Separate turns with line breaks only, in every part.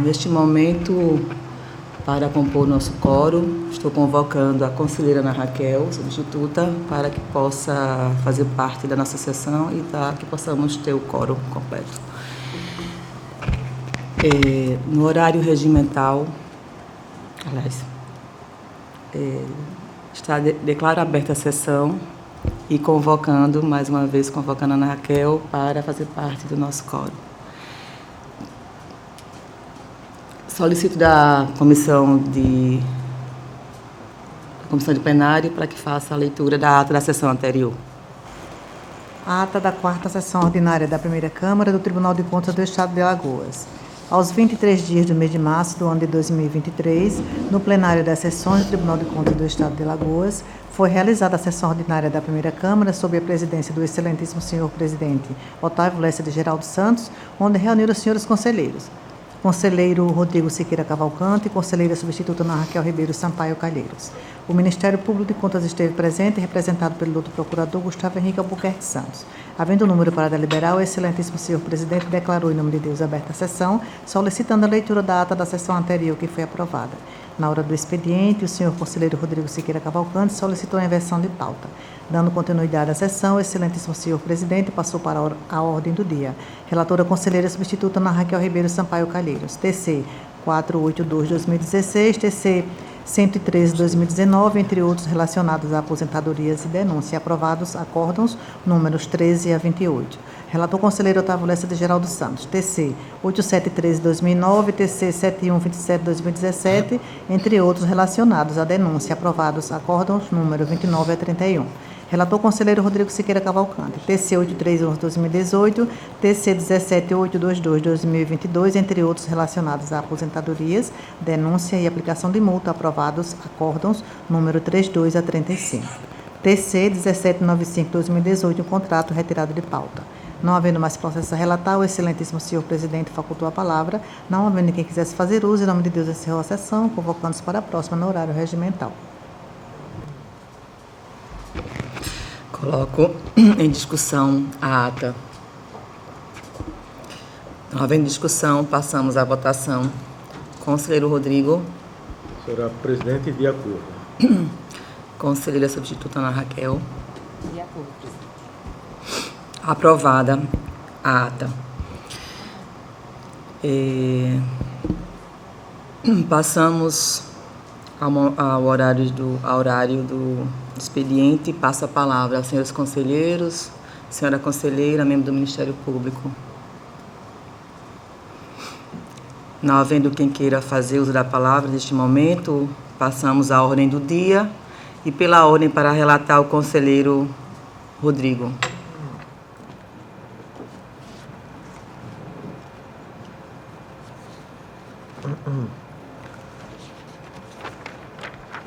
Neste momento, para compor nosso coro, estou convocando a conselheira Ana Raquel, substituta, para que possa fazer parte da nossa sessão e que possamos ter o coro completo. No horário regimental, declaro aberta a sessão e convocando, mais uma vez, convocando a Ana Raquel para fazer parte do nosso coro. Solicito da comissão de plenário para que faça a leitura da ata da sessão anterior.
A ata da 4ª sessão ordinária da Primeira Câmara do Tribunal de Contas do Estado de Alagoas. Aos 23 dias do mês de março do ano de 2023, no plenário das sessões do Tribunal de Contas do Estado de Alagoas, foi realizada a sessão ordinária da Primeira Câmara sob a presidência do excelentíssimo senhor presidente Otávio Lessa de Geraldo Santos, onde reuniram os senhores conselheiros. Conselheiro Rodrigo Siqueira Cavalcante e conselheira substituta Ana Raquel Ribeiro Sampaio Calheiros. O Ministério Público de Contas esteve presente, representado pelo doutor procurador Gustavo Henrique Albuquerque Santos. Havendo número para deliberar, o excelentíssimo senhor presidente declarou em nome de Deus aberta a sessão, solicitando a leitura da ata da sessão anterior, que foi aprovada. Na hora do expediente, o senhor conselheiro Rodrigo Siqueira Cavalcante solicitou a inversão de pauta. Dando continuidade à sessão, o excelentíssimo senhor presidente passou para a ordem do dia. Relatora conselheira substituta Ana Raquel Ribeiro Sampaio Calheiros. TC 482/2016, TC 113/2019, entre outros relacionados a aposentadorias e denúncia, aprovados acórdãos números 13 a 28. Relator conselheiro Otávio Lessa de Geraldo Santos, TC 8713/2009, TC 7127/2017, entre outros relacionados a denúncia, aprovados acórdãos número 29 a 31. Relator conselheiro Rodrigo Siqueira Cavalcante, TC 8311/2018, TC 17822/2022, entre outros relacionados a aposentadorias, denúncia e aplicação de multa, aprovados acórdãos número 32 a 35. TC 1795/2018, um contrato retirado de pauta. Não havendo mais processo a relatar, o excelentíssimo senhor presidente facultou a palavra. Não havendo quem quisesse fazer uso, em nome de Deus, encerrou a sessão, convocando-se para a próxima no horário regimental.
Coloco em discussão a ata. Não havendo discussão, passamos à votação. Conselheiro Rodrigo.
Senhora presidente, de acordo.
Conselheira substituta Ana Raquel.
De acordo, presidente.
Aprovada a ata. Passamos ao horário do expediente. Passo a palavra aos senhores conselheiros, senhora conselheira, membro do Ministério Público. Não havendo quem queira fazer uso da palavra neste momento, passamos à ordem do dia e pela ordem para relatar o conselheiro Rodrigo.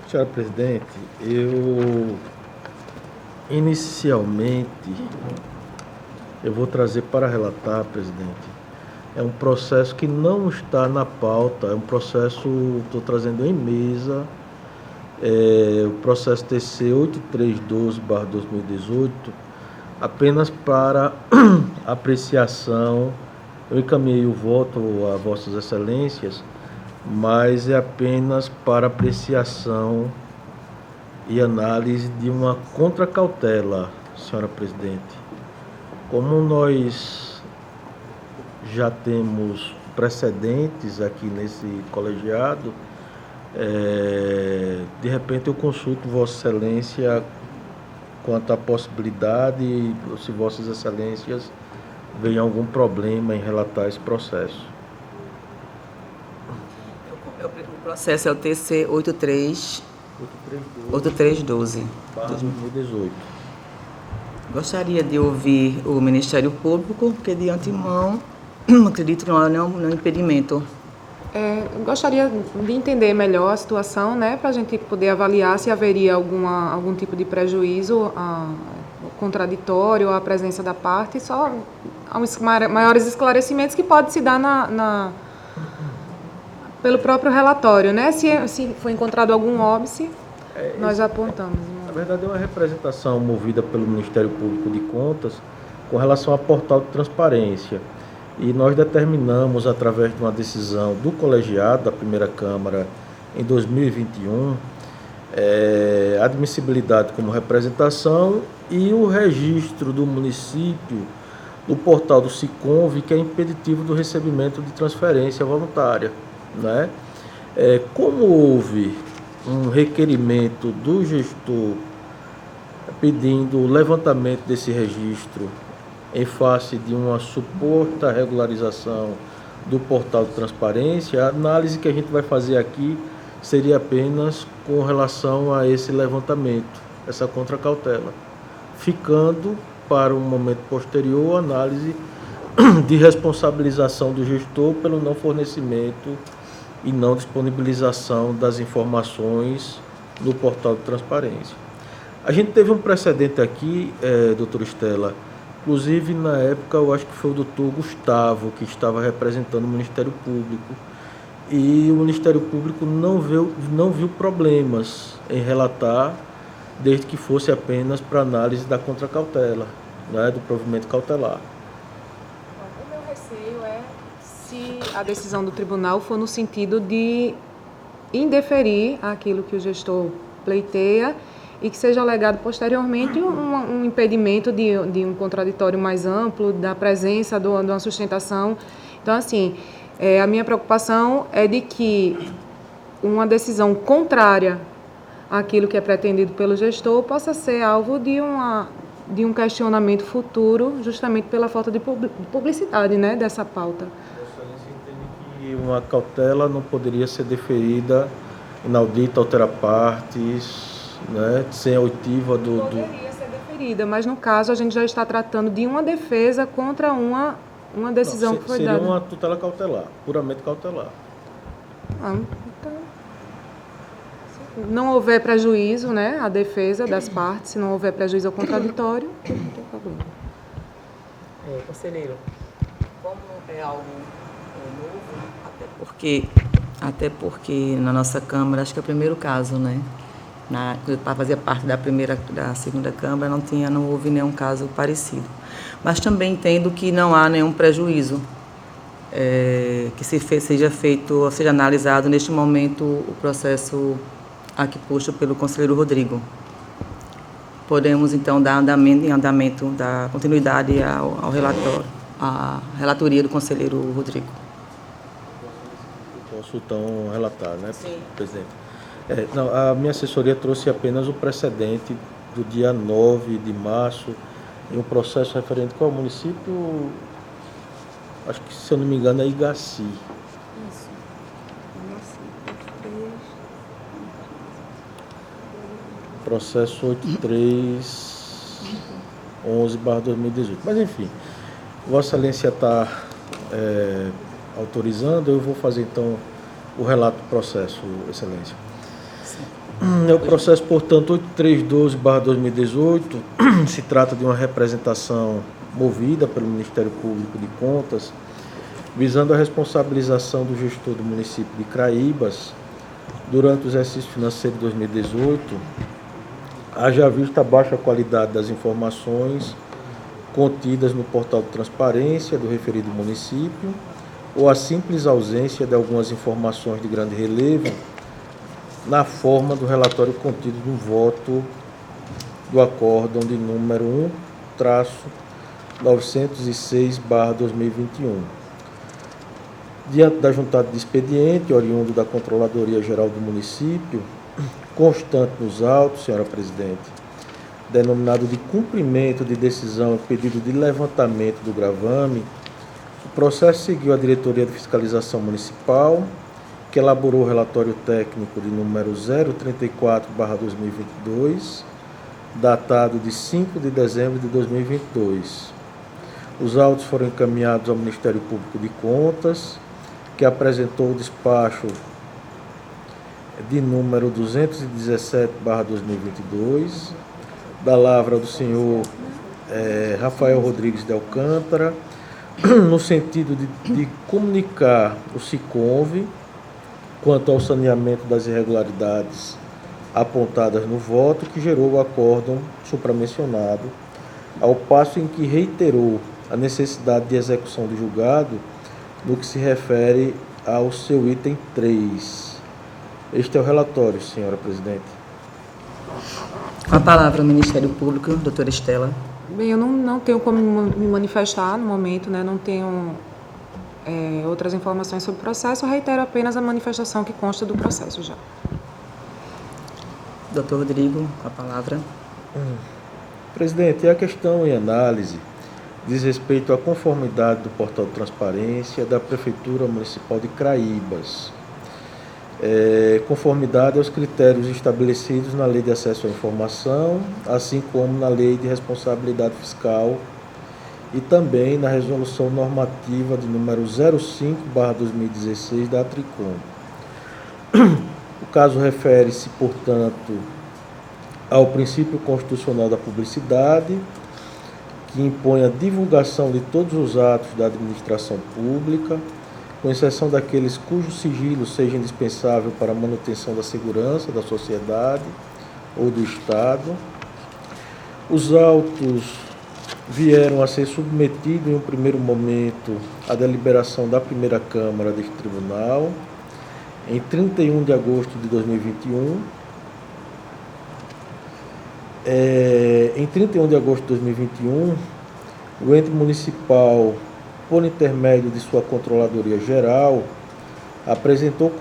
Senhora presidente, inicialmente eu vou trazer para relatar, presidente, é um processo que não está na pauta, é um processo, estou trazendo em mesa, o processo TC 8312/2018, apenas para apreciação. Eu encaminhei o voto a vossas excelências, mas é apenas para apreciação e análise de uma contracautela, senhora presidente. Como nós já temos precedentes aqui nesse colegiado, de repente eu consulto vossa excelência quanto à possibilidade, se vossas excelências veem algum problema em relatar esse processo.
O processo é o TC 8312/2018. Gostaria de ouvir o Ministério Público, porque de antemão acredito que não há nenhum impedimento.
Eu gostaria de entender melhor a situação, né, para a gente poder avaliar se haveria algum tipo de prejuízo contraditório à presença da parte, só aos maiores esclarecimentos que pode se dar pelo próprio relatório, né? Se foi encontrado algum óbice, nós apontamos.
Na verdade, é uma representação movida pelo Ministério Público de Contas com relação ao portal de transparência. E nós determinamos, através de uma decisão do colegiado da primeira Câmara em 2021, a admissibilidade como representação e o registro do município no portal do SICONV, que é impeditivo do recebimento de transferência voluntária, né? Como houve um requerimento do gestor pedindo o levantamento desse registro em face de uma suposta regularização do portal de transparência, a análise que a gente vai fazer aqui seria apenas com relação a esse levantamento, essa contracautela, ficando para um momento posterior a análise de responsabilização do gestor pelo não fornecimento e não disponibilização das informações no portal de transparência. A gente teve um precedente aqui, doutora Estela, inclusive na época eu acho que foi o doutor Gustavo que estava representando o Ministério Público, e o Ministério Público não viu problemas em relatar, desde que fosse apenas para análise da contracautela, né, do provimento cautelar.
O meu receio é se a decisão do tribunal for no sentido de indeferir aquilo que o gestor pleiteia e que seja alegado posteriormente um impedimento de um contraditório mais amplo, da presença de uma sustentação. Então, assim, a minha preocupação é de que uma decisão contrária àquilo que é pretendido pelo gestor possa ser alvo de um questionamento futuro, justamente pela falta de publicidade, né, dessa pauta.
Excelência entende que uma cautela não poderia ser deferida inaudita, altera partes, né, sem a oitiva do...
Poderia ser deferida, mas no caso a gente já está tratando de uma defesa contra uma decisão que foi dada.
Seria uma tutela cautelar, puramente cautelar.
Então, se não houver prejuízo, né, à defesa das partes, se não houver prejuízo ao contraditório, não tem problema.
Conselheiro, como é algo novo, até porque na nossa Câmara, acho que é o primeiro caso, né? Para fazer parte da segunda Câmara, não houve nenhum caso parecido. Mas também entendo que não há nenhum prejuízo que seja analisado neste momento o processo aqui posto pelo conselheiro Rodrigo. Podemos, então, dar continuidade ao relatório, à relatoria do conselheiro Rodrigo.
Posso, então, relatar, né,
Sim.
presidente? A minha assessoria trouxe apenas o precedente do dia 9 de março, em um processo referente ao município, acho que, se eu não me engano, é Igaci.
Isso.
Processo 8311/2018. Mas, enfim, Vossa Excelência está autorizando, eu vou fazer, então, o relato do processo, Excelência. É o processo, portanto, 8312/2018, se trata de uma representação movida pelo Ministério Público de Contas, visando a responsabilização do gestor do município de Craíbas durante o exercício financeiro de 2018, haja vista a baixa qualidade das informações contidas no portal de transparência do referido município, ou a simples ausência de algumas informações de grande relevo na forma do relatório contido no voto do acórdão de número 1-906/2021. Diante da juntada de expediente, oriundo da Controladoria Geral do Município, constante nos autos, senhora presidente, denominado de cumprimento de decisão e pedido de levantamento do gravame, o processo seguiu a Diretoria de Fiscalização Municipal, que elaborou o relatório técnico de número 034/2022, datado de 5 de dezembro de 2022. Os autos foram encaminhados ao Ministério Público de Contas, que apresentou o despacho de número 217/2022, da lavra do senhor Rafael Rodrigues de Alcântara, no sentido de comunicar o SICONV quanto ao saneamento das irregularidades apontadas no voto, que gerou o acórdão supramencionado, ao passo em que reiterou a necessidade de execução do julgado no que se refere ao seu item 3. Este é o relatório, senhora presidente.
Com a palavra o Ministério Público, doutora Estela.
Bem, eu não tenho como me manifestar no momento, né? Não tenho outras informações sobre o processo, eu reitero apenas a manifestação que consta do processo já.
Doutor Rodrigo, com a palavra.
Presidente, a questão em análise diz respeito à conformidade do portal de transparência da Prefeitura Municipal de Craíbas. Conformidade aos critérios estabelecidos na Lei de Acesso à Informação, assim como na Lei de Responsabilidade Fiscal e também na Resolução Normativa de número 05/2016 da Tricom. O caso refere-se, portanto, ao princípio constitucional da publicidade, que impõe a divulgação de todos os atos da administração pública, com exceção daqueles cujo sigilo seja indispensável para a manutenção da segurança da sociedade ou do Estado. Os autos vieram a ser submetidos em um primeiro momento à deliberação da primeira Câmara deste Tribunal, em 31 de agosto de 2021. Em 31 de agosto de 2021, o ente municipal, por intermédio de sua Controladoria Geral, apresentou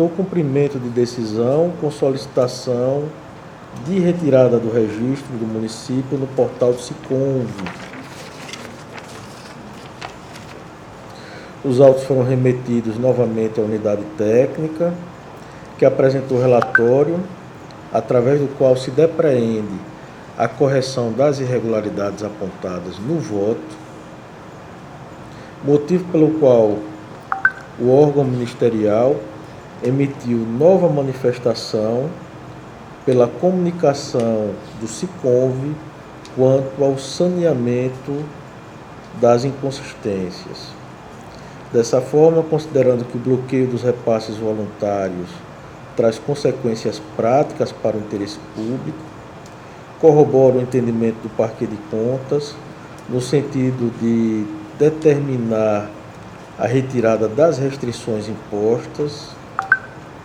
cumprimento de decisão com solicitação de retirada do registro do município no portal do Siconv. Os autos foram remetidos novamente à unidade técnica, que apresentou relatório, através do qual se depreende a correção das irregularidades apontadas no voto, motivo pelo qual o órgão ministerial emitiu nova manifestação pela comunicação do Siconv quanto ao saneamento das inconsistências. Dessa forma, considerando que o bloqueio dos repasses voluntários traz consequências práticas para o interesse público, corrobora o entendimento do Parquê de Contas no sentido de determinar a retirada das restrições impostas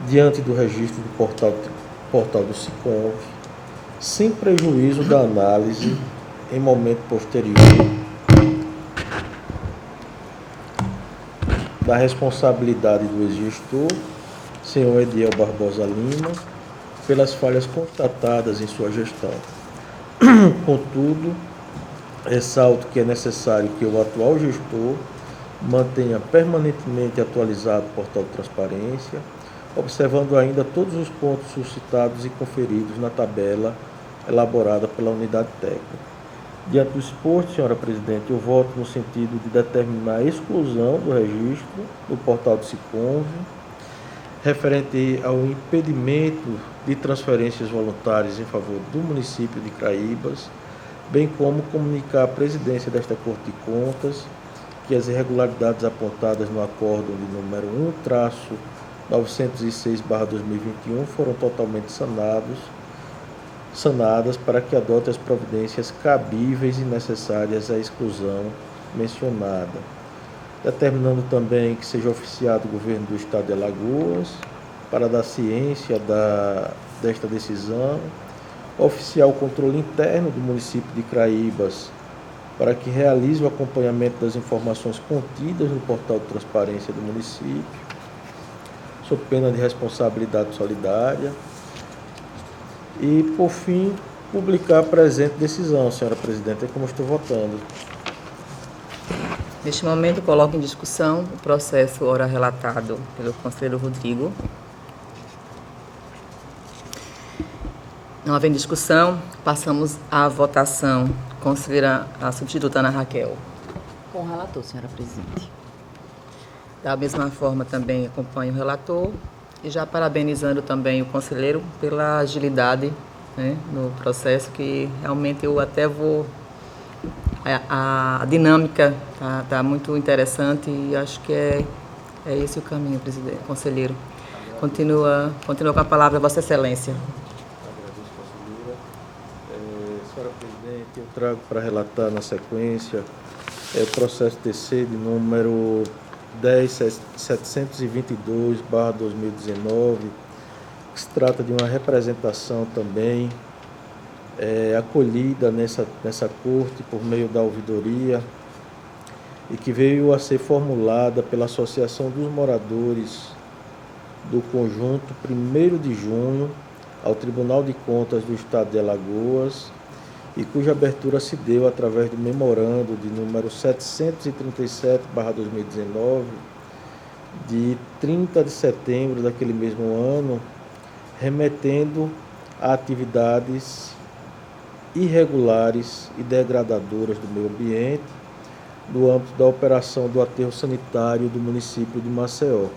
diante do registro do portal do Siconv, sem prejuízo da análise em momento posterior da responsabilidade do ex-gestor, senhor Ediel Barbosa Lima, pelas falhas constatadas em sua gestão. Contudo, ressalto que é necessário que o atual gestor mantenha permanentemente atualizado o portal de transparência, observando ainda todos os pontos suscitados e conferidos na tabela elaborada pela unidade técnica. Diante do exposto, senhora presidente, eu voto no sentido de determinar a exclusão do registro do portal do Siconv, referente ao impedimento de transferências voluntárias em favor do município de Craíbas, bem como comunicar à presidência desta Corte de Contas que as irregularidades apontadas no acórdão de número 1-906/2021 foram totalmente sanadas para que adote as providências cabíveis e necessárias à exclusão mencionada, determinando também que seja oficiado o governo do Estado de Alagoas para dar ciência desta decisão, oficiar o controle interno do município de Craíbas para que realize o acompanhamento das informações contidas no portal de transparência do município, sob pena de responsabilidade solidária, e, por fim, publicar a presente decisão, senhora presidente, é como estou votando.
Neste momento, coloco em discussão o processo ora relatado pelo conselheiro Rodrigo. Não havendo discussão, passamos à votação. Considera a substituta Ana Raquel.
Com o relator, senhora presidente.
Da mesma forma, também acompanho o relator e já parabenizando também o conselheiro pela agilidade, né, no processo, que realmente eu até vou... A dinâmica tá muito interessante e acho que é esse o caminho, presidente, conselheiro. Continua com a palavra, Vossa Excelência.
Agradeço, conselheira. eu trago para relatar na sequência o processo TC de número 10.722/2019, que se trata de uma representação também acolhida nessa corte por meio da ouvidoria e que veio a ser formulada pela Associação dos Moradores do Conjunto 1º de Junho ao Tribunal de Contas do Estado de Alagoas e cuja abertura se deu através do memorando de número 737/2019, de 30 de setembro daquele mesmo ano, remetendo a atividades irregulares e degradadoras do meio ambiente no âmbito da operação do aterro sanitário do município de Maceió. O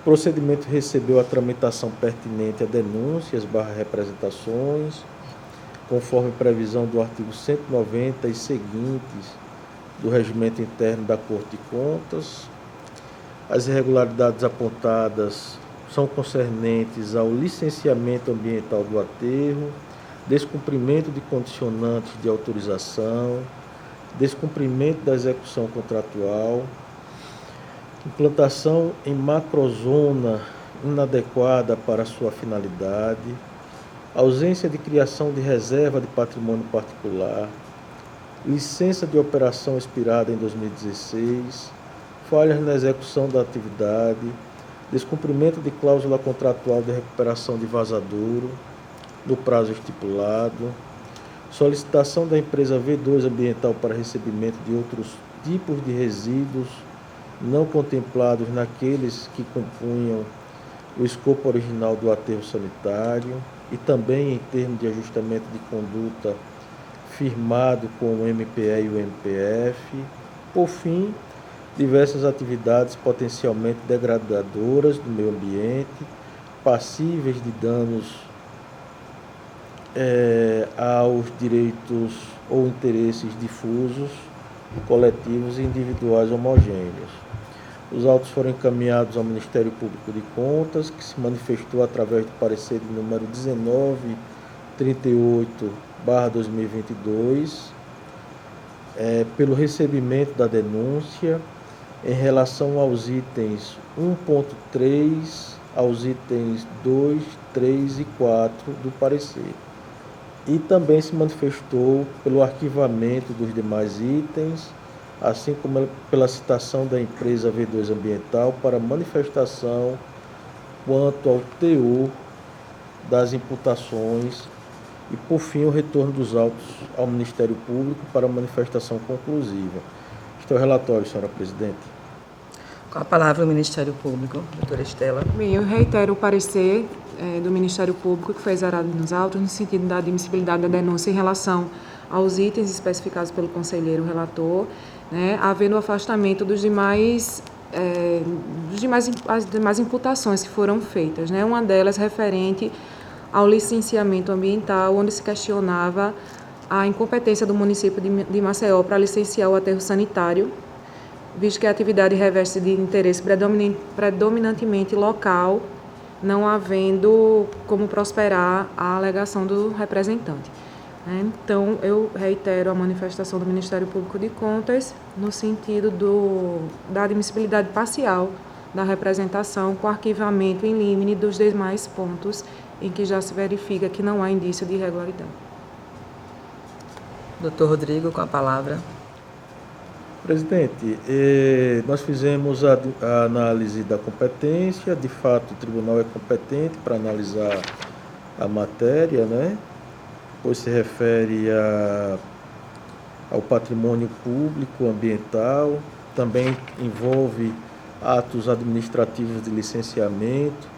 procedimento recebeu a tramitação pertinente a denúncias / representações, conforme previsão do artigo 190 e seguintes do Regimento Interno da Corte de Contas. As irregularidades apontadas são concernentes ao licenciamento ambiental do aterro, descumprimento de condicionantes de autorização, descumprimento da execução contratual, implantação em macrozona inadequada para sua finalidade, ausência de criação de reserva de patrimônio particular, licença de operação expirada em 2016, falhas na execução da atividade, descumprimento de cláusula contratual de recuperação de vazadouro no prazo estipulado, solicitação da empresa V2 Ambiental para recebimento de outros tipos de resíduos não contemplados naqueles que compunham o escopo original do aterro sanitário e também em termos de ajustamento de conduta firmado com o MPE e o MPF. Por fim, diversas atividades potencialmente degradadoras do meio ambiente, passíveis de danos aos direitos ou interesses difusos, coletivos e individuais homogêneos. Os autos foram encaminhados ao Ministério Público de Contas, que se manifestou através do parecer de número 1938/2022, pelo recebimento da denúncia em relação aos itens 1.3, aos itens 2, 3 e 4 do parecer. E também se manifestou pelo arquivamento dos demais itens, assim como pela citação da empresa V2 Ambiental para manifestação quanto ao teor das imputações e, por fim, o retorno dos autos ao Ministério Público para manifestação conclusiva. Este é o relatório, senhora presidente.
Com a palavra o Ministério Público, doutora Estela.
Bem, eu reitero o parecer do Ministério Público que foi exarado nos autos no sentido da admissibilidade da denúncia em relação aos itens especificados pelo conselheiro relator, né, havendo o afastamento as demais imputações que foram feitas, né, uma delas referente ao licenciamento ambiental, onde se questionava a incompetência do município de Maceió para licenciar o aterro sanitário, visto que a atividade reveste de interesse predominantemente local, não havendo como prosperar a alegação do representante. Então, eu reitero a manifestação do Ministério Público de Contas no sentido da admissibilidade parcial da representação com arquivamento em limine dos demais pontos em que já se verifica que não há indício de irregularidade.
Doutor Rodrigo, com a palavra.
Presidente, nós fizemos a análise da competência. De fato, o tribunal é competente para analisar a matéria, né? Pois se refere ao patrimônio público ambiental, também envolve atos administrativos de licenciamento.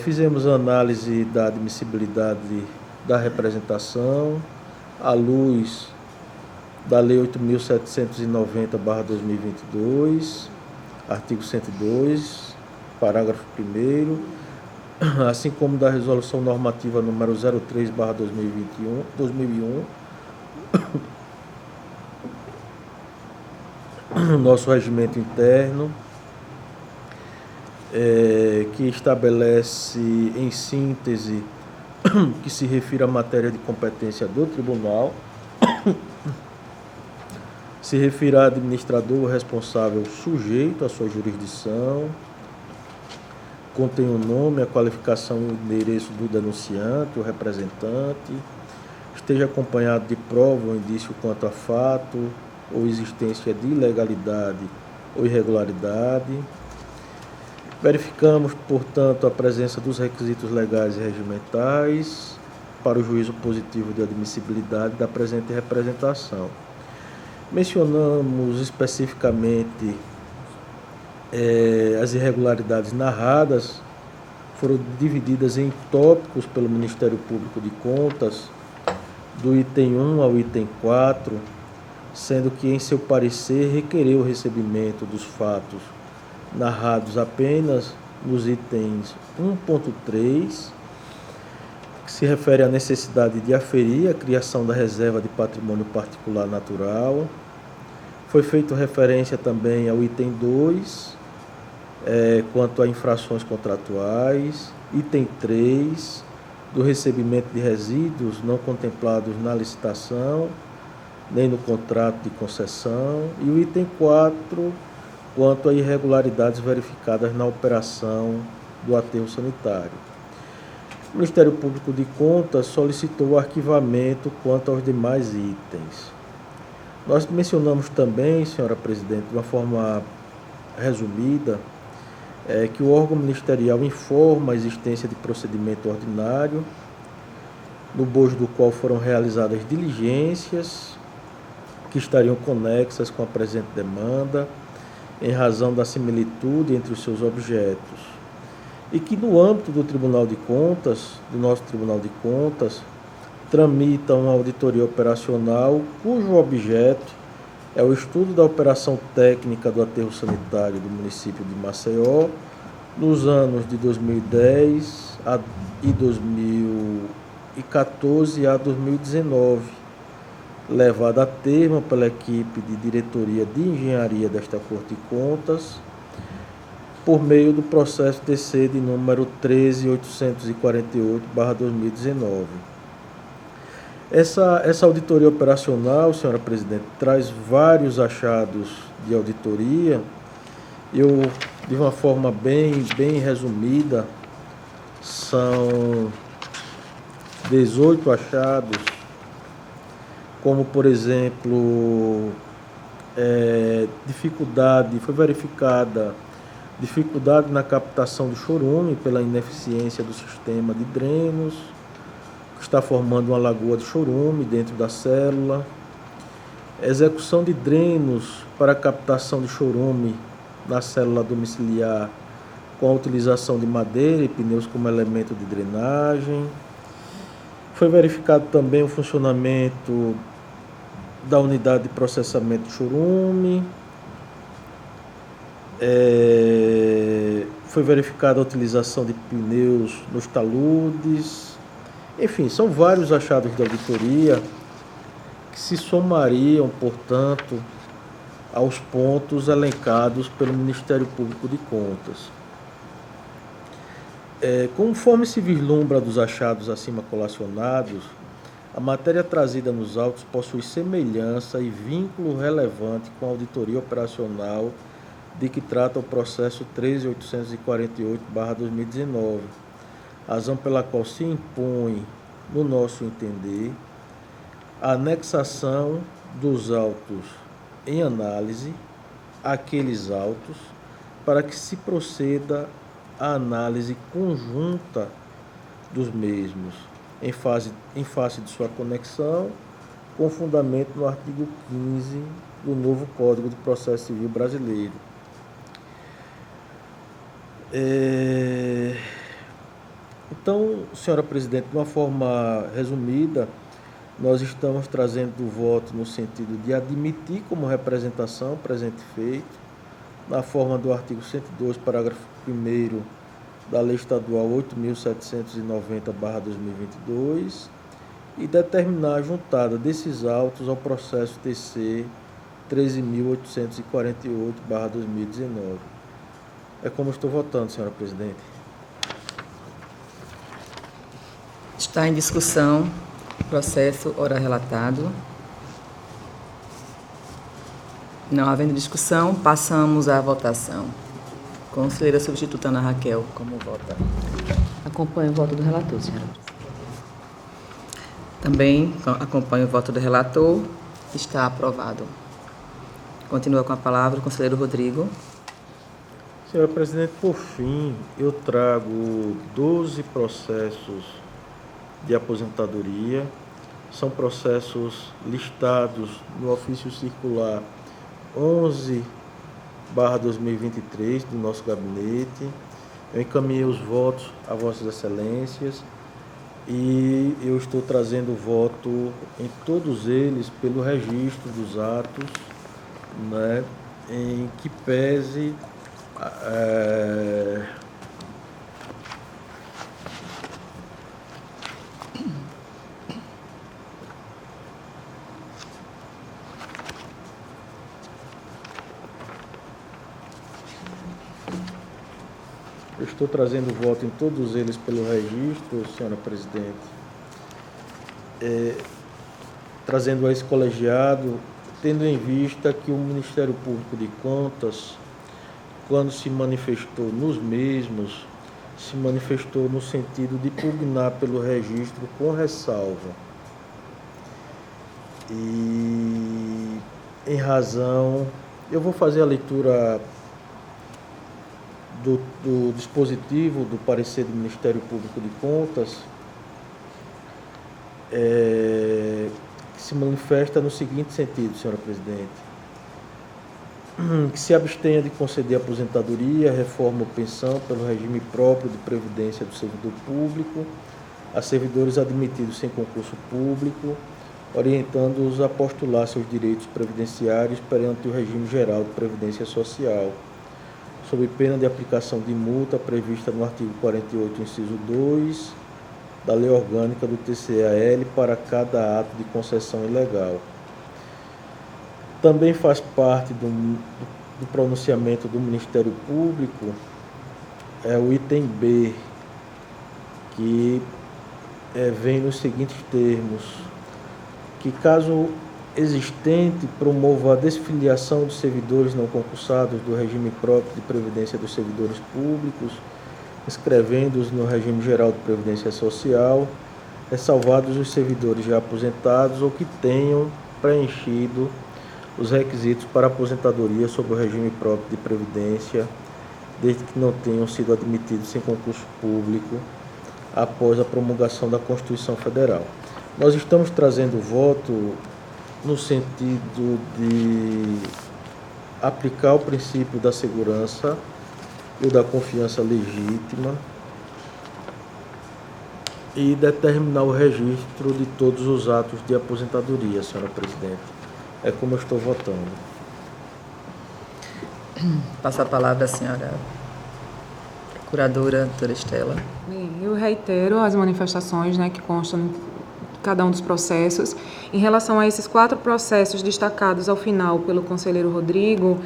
Fizemos a análise da admissibilidade da representação, à luz da Lei 8.790/2022, artigo 102, parágrafo 1º, assim como da Resolução Normativa número 03/2001, nosso regimento interno, que estabelece, em síntese, que se refira à matéria de competência do tribunal, se referirá a administrador responsável sujeito à sua jurisdição, contém o nome, a qualificação e o endereço do denunciante, o representante, esteja acompanhado de prova ou indício quanto a fato ou existência de ilegalidade ou irregularidade. Verificamos, portanto, a presença dos requisitos legais e regimentais para o juízo positivo de admissibilidade da presente representação. Mencionamos especificamente as irregularidades narradas, foram divididas em tópicos pelo Ministério Público de Contas, do item 1 ao item 4, sendo que em seu parecer requereu o recebimento dos fatos narrados apenas nos itens 1.3, que se refere à necessidade de aferir a criação da reserva de patrimônio particular natural. Foi feita referência também ao item 2, quanto a infrações contratuais, item 3, do recebimento de resíduos não contemplados na licitação, nem no contrato de concessão, e o item 4, quanto a irregularidades verificadas na operação do aterro sanitário. O Ministério Público de Contas solicitou o arquivamento quanto aos demais itens. Nós mencionamos também, senhora presidente, de uma forma resumida, que o órgão ministerial informa a existência de procedimento ordinário, no bojo do qual foram realizadas diligências que estariam conexas com a presente demanda, em razão da similitude entre os seus objetos, e que no âmbito do Tribunal de Contas, do nosso Tribunal de Contas, tramita uma auditoria operacional cujo objeto é o estudo da operação técnica do aterro sanitário do município de Maceió nos anos de 2010 e 2014 a 2019, levada a termo pela equipe de diretoria de engenharia desta Corte de Contas, por meio do processo TC de número 13.848/2019. Essa auditoria operacional, senhora presidente, traz vários achados de auditoria. Eu, de uma forma bem resumida, são 18 achados, como, por exemplo, foi verificada dificuldade na captação do chorume pela ineficiência do sistema de drenos, que está formando uma lagoa de chorume dentro da célula. Execução de drenos para captação de chorume na célula domiciliar com a utilização de madeira e pneus como elemento de drenagem. Foi verificado também o funcionamento da unidade de processamento de chorume. Foi verificada a utilização de pneus nos taludes. Enfim, são vários achados de auditoria que se somariam, portanto, aos pontos elencados pelo Ministério Público de Contas. Conforme se vislumbra dos achados acima colacionados, a matéria trazida nos autos possui semelhança e vínculo relevante com a auditoria operacional de que trata o processo 13.848/2019, razão pela qual se impõe, no nosso entender, a anexação dos autos em análise àqueles autos, para que se proceda à análise conjunta dos mesmos, em face de sua conexão, com fundamento no artigo 15 do novo Código de Processo Civil Brasileiro. Então, senhora presidente, de uma forma resumida, nós estamos trazendo o voto no sentido de admitir como representação o presente feito, na forma do artigo 102, parágrafo 1º da Lei Estadual 8.790/2022, e determinar a juntada desses autos ao processo TC 13.848/2019. É como estou votando, senhora presidente.
Está em discussão o processo ora relatado. Não havendo discussão, passamos à votação. Conselheira substituta Ana Raquel, como vota?
Acompanho o voto do relator, senhora presidente.
Também acompanho o voto do relator. Está aprovado. Continua com a palavra o conselheiro Rodrigo.
Senhora presidente, por fim, eu trago 12 processos de aposentadoria. São processos listados no ofício circular 11/2023 do nosso gabinete. Eu encaminhei os votos a Vossas Excelências e eu estou trazendo voto em todos eles pelo registro dos atos, né, em que pese eu estou trazendo voto em todos eles pelo registro, senhora presidente, trazendo a esse colegiado, tendo em vista que o Ministério Público de Contas, quando se manifestou nos mesmos, se manifestou no sentido de pugnar pelo registro com ressalva. E, em razão, eu vou fazer a leitura do dispositivo do parecer do Ministério Público de Contas, que se manifesta no seguinte sentido, senhora presidente: que se abstenha de conceder aposentadoria, reforma ou pensão pelo regime próprio de previdência do servidor público a servidores admitidos sem concurso público, orientando-os a postular seus direitos previdenciários perante o regime geral de previdência social, sob pena de aplicação de multa prevista no artigo 48, inciso 2, da Lei Orgânica do TCAL para cada ato de concessão ilegal. Também faz parte do pronunciamento do Ministério Público o item B, que vem nos seguintes termos: que caso existente promova a desfiliação dos servidores não concursados do regime próprio de previdência dos servidores públicos, inscrevendo-os no regime geral de previdência social, ressalvados os servidores já aposentados ou que tenham preenchido os requisitos para aposentadoria sob o regime próprio de previdência, desde que não tenham sido admitidos sem concurso público após a promulgação da Constituição Federal. Nós estamos trazendo voto no sentido de aplicar o princípio da segurança e da confiança legítima e determinar o registro de todos os atos de aposentadoria, senhora presidente. É como eu estou votando.
Passo a palavra à senhora procuradora, doutora Estela.
Bem, eu reitero as manifestações, né, que constam em cada um dos processos. Em relação a esses 4 processos destacados ao final pelo conselheiro Rodrigo,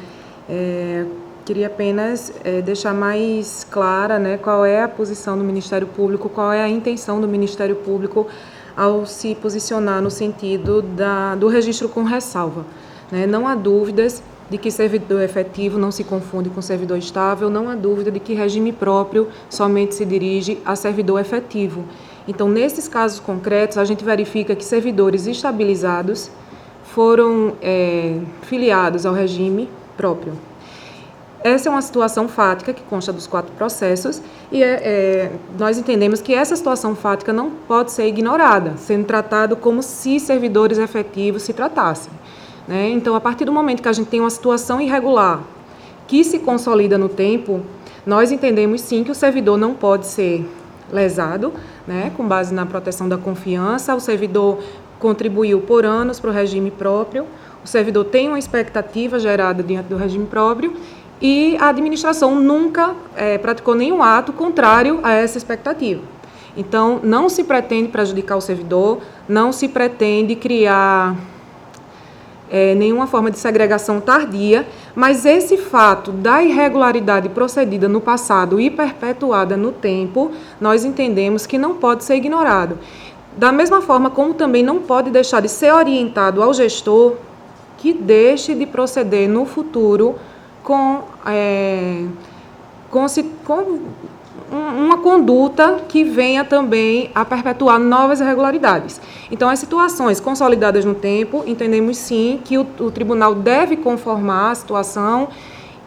queria apenas deixar mais clara, né, qual é a posição do Ministério Público, qual é a intenção do Ministério Público ao se posicionar no sentido do registro com ressalva, né? Não há dúvidas de que servidor efetivo não se confunde com servidor estável, não há dúvida de que regime próprio somente se dirige a servidor efetivo. Então, nesses casos concretos, a gente verifica que servidores estabilizados foram filiados ao regime próprio. Essa é uma situação fática que consta dos 4 processos e nós entendemos que essa situação fática não pode ser ignorada, sendo tratado como se servidores efetivos se tratassem, né? Então, a partir do momento que a gente tem uma situação irregular que se consolida no tempo, nós entendemos sim que o servidor não pode ser lesado, né, com base na proteção da confiança. O servidor contribuiu por anos para o regime próprio, o servidor tem uma expectativa gerada diante do regime próprio e a administração nunca praticou nenhum ato contrário a essa expectativa. Então, não se pretende prejudicar o servidor, não se pretende criar nenhuma forma de segregação tardia, mas esse fato da irregularidade procedida no passado e perpetuada no tempo, nós entendemos que não pode ser ignorado. Da mesma forma como também não pode deixar de ser orientado ao gestor que deixe de proceder no futuro com uma conduta que venha também a perpetuar novas irregularidades. Então, as situações consolidadas no tempo, entendemos sim que o tribunal deve conformar a situação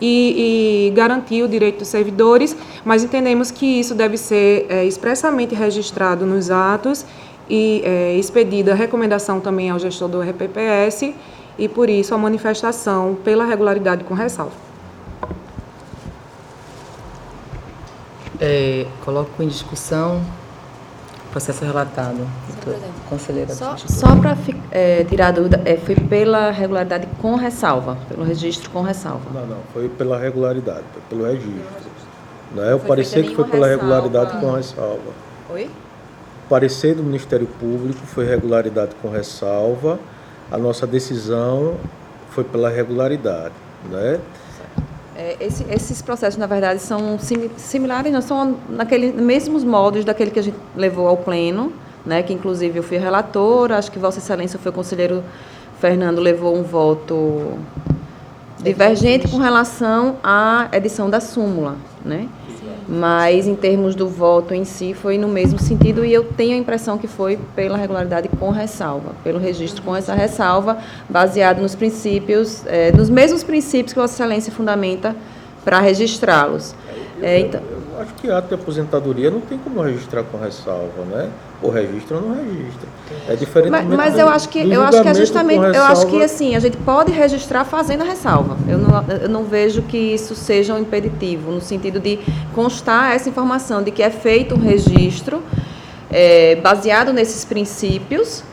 e garantir o direito dos servidores, mas entendemos que isso deve ser expressamente registrado nos atos e expedida a recomendação também ao gestor do RPPS e, por isso, a manifestação pela regularidade com ressalva.
Coloco em discussão o processo relatado. Conselheira.
Só para tirar a dúvida, foi pela regularidade com ressalva, pelo registro com ressalva.
Não, foi pela regularidade, foi pelo registro. Não é o parecer que foi pela regularidade com ressalva.
Oi?
O parecer do Ministério Público foi regularidade com ressalva. A nossa decisão foi pela regularidade, né?
Esses processos, na verdade, são similares, não são naqueles mesmos moldes daquele que a gente levou ao pleno, né, que inclusive eu fui relatora, acho que Vossa Excelência foi o conselheiro Fernando, levou um voto divergente com relação à edição da súmula, né? Mas, em termos do voto em si, foi no mesmo sentido e eu tenho a impressão que foi pela regularidade com ressalva, pelo registro com essa ressalva, baseado nos princípios, nos mesmos princípios que Vossa Excelência fundamenta para registrá-los.
Eu acho que ato de aposentadoria não tem como registrar com ressalva, né? Ou registra ou não registra. É diferente.
Mas eu acho que é justamente, eu acho que assim, a gente pode registrar fazendo a ressalva. Eu não vejo que isso seja um impeditivo, no sentido de constar essa informação de que é feito um registro baseado nesses princípios,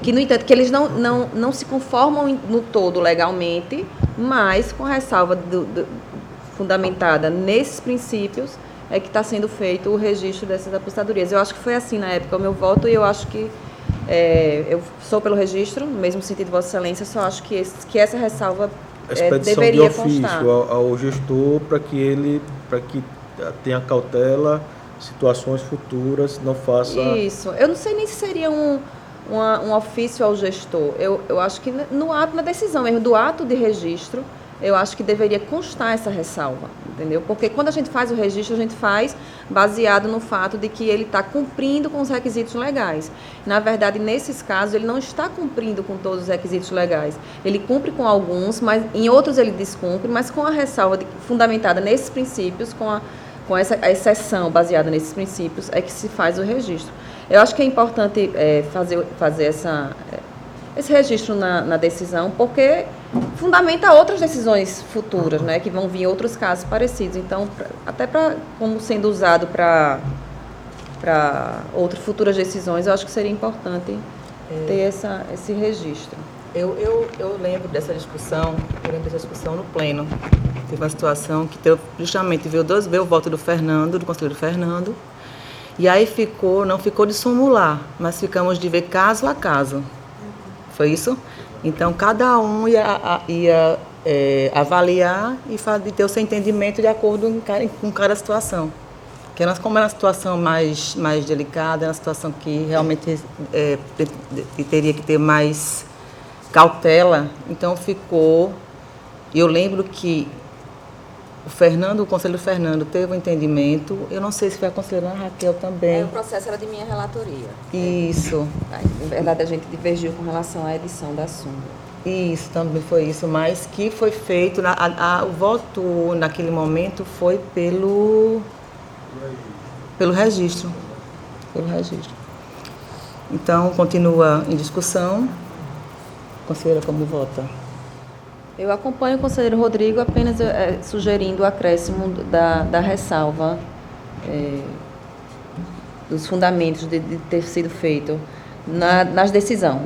que, no entanto, que eles não se conformam no todo legalmente, mas com a ressalva fundamentada nesses princípios, que está sendo feito o registro dessas aposentadorias. Eu acho que foi assim na época o meu voto e eu acho que eu sou pelo registro, no mesmo sentido de Vossa Excelência, só acho que essa ressalva deveria constar.
Ao gestor para que tenha cautela, situações futuras, não faça...
Isso. Eu não sei nem se seria um ofício ao gestor. Eu acho que no ato, na decisão mesmo, do ato de registro, eu acho que deveria constar essa ressalva, entendeu? Porque quando a gente faz o registro, a gente faz baseado no fato de que ele está cumprindo com os requisitos legais. Na verdade, nesses casos, ele não está cumprindo com todos os requisitos legais. Ele cumpre com alguns, mas em outros ele descumpre, mas com a ressalva fundamentada nesses princípios, com essa exceção baseada nesses princípios, é que se faz o registro. Eu acho que é importante fazer esse registro na decisão, porque fundamenta outras decisões futuras, né, que vão vir outros casos parecidos. Então, até como sendo usado para outras futuras decisões, eu acho que seria importante ter esse registro.
Eu lembro dessa discussão, no pleno. Teve uma situação que justamente veio o voto do conselheiro Fernando, e aí não ficou de sumular, mas ficamos de ver caso a caso. Foi isso? Então, cada um ia avaliar e ter o seu entendimento de acordo com cada situação. Como era uma situação mais delicada, era uma situação que realmente teria que ter mais cautela, então ficou... Eu lembro que o conselheiro Fernando teve um entendimento, eu não sei se foi a conselheira Raquel também.
O processo era de minha relatoria.
Isso.
Na verdade, a gente divergiu com relação à edição da súmula.
Isso, também foi isso, mas que foi feito, o voto naquele momento foi pelo registro. Então, continua em discussão. Conselheira, como vota?
Eu acompanho o conselheiro Rodrigo apenas sugerindo o acréscimo da ressalva dos fundamentos de ter sido feito nas decisões,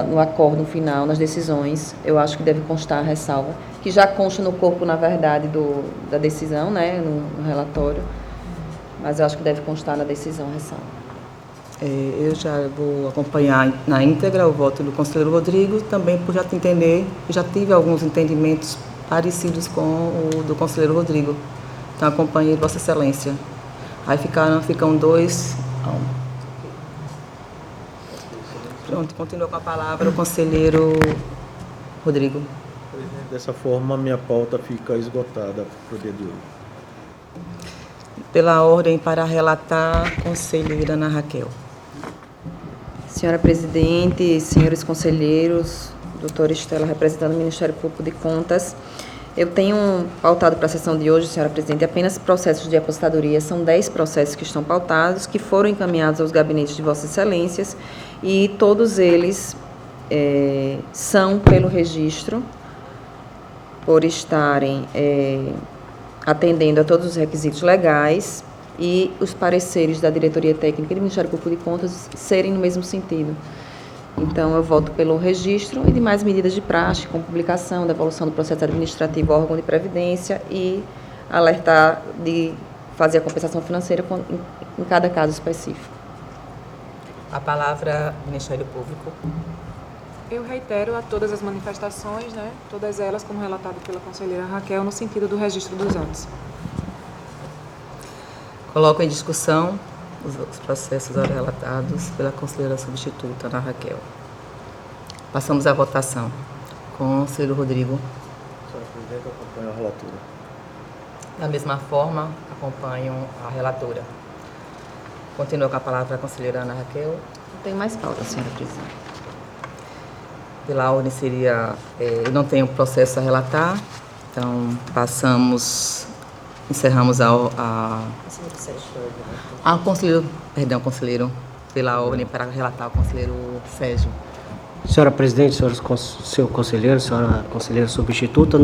no acordo final, nas decisões. Eu acho que deve constar a ressalva, que já consta no corpo, na verdade, da decisão, né, no relatório, mas eu acho que deve constar na decisão a ressalva.
Eu já vou acompanhar na íntegra o voto do conselheiro Rodrigo, também por já te entender, já tive alguns entendimentos parecidos com o do conselheiro Rodrigo. Então, acompanhei Vossa Excelência. Aí ficam 2 a 1. Pronto, continua com a palavra o conselheiro Rodrigo.
Dessa forma, a minha pauta fica esgotada para o dia de hoje.
Pela ordem para relatar, conselheira Ana Raquel.
Senhora presidente, senhores conselheiros, doutora Estela, representando o Ministério Público de Contas, eu tenho pautado para a sessão de hoje, senhora presidente, apenas processos de aposentadoria. São 10 processos que estão pautados, que foram encaminhados aos gabinetes de Vossas Excelências, e todos eles são pelo registro, por estarem atendendo a todos os requisitos legais e os pareceres da Diretoria Técnica e do Ministério Público de Contas serem no mesmo sentido. Então, eu voto pelo registro e demais medidas de praxe, como publicação, devolução do processo administrativo ao órgão de previdência e alertar de fazer a compensação financeira em cada caso específico.
A palavra, Ministério Público.
Eu reitero a todas as manifestações, né, todas elas como relatado pela conselheira Raquel, no sentido do registro dos atos.
Coloco em discussão os processos relatados pela conselheira substituta Ana Raquel. Passamos à votação. Conselheiro Rodrigo.
Senhora presidente, acompanho a relatora.
Da mesma forma, acompanho a relatora. Continua com a palavra a conselheira Ana Raquel.
Não tem mais pauta, senhora presidente.
Pela ordem seria, eu não tenho processo a relatar, então encerramos conselheiro, pela ordem para relatar o conselheiro Sérgio.
Senhora presidente, senhor conselheiro, senhora conselheira substituta,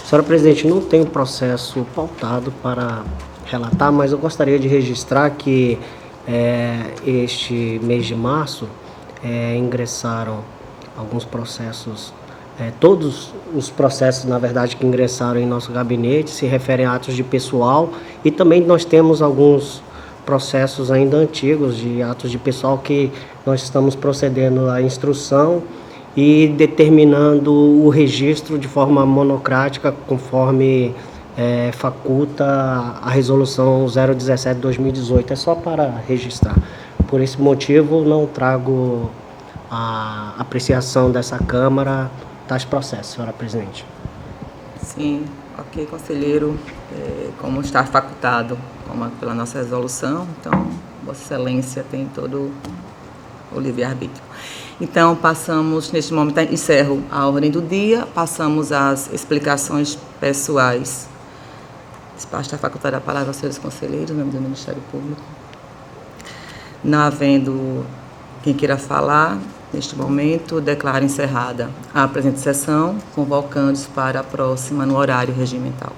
senhora presidente, não tenho processo pautado para relatar, mas eu gostaria de registrar que este mês de março ingressaram alguns processos, todos os processos, na verdade, que ingressaram em nosso gabinete se referem a atos de pessoal, e também nós temos alguns processos ainda antigos de atos de pessoal que nós estamos procedendo à instrução e determinando o registro de forma monocrática, conforme faculta a resolução 017/2018. É só para registrar. Por esse motivo, não trago a apreciação dessa Câmara tais processos, senhora presidente.
Sim, ok, conselheiro, como está facultado pela nossa resolução, então, Vossa Excelência tem todo o livre-arbítrio. Então, passamos, neste momento, encerro a ordem do dia, passamos às explicações pessoais. Está facultada a palavra aos senhores conselheiros, em nome do Ministério Público. Não havendo quem queira falar, neste momento, declaro encerrada a presente sessão, convocando-os para a próxima no horário regimental.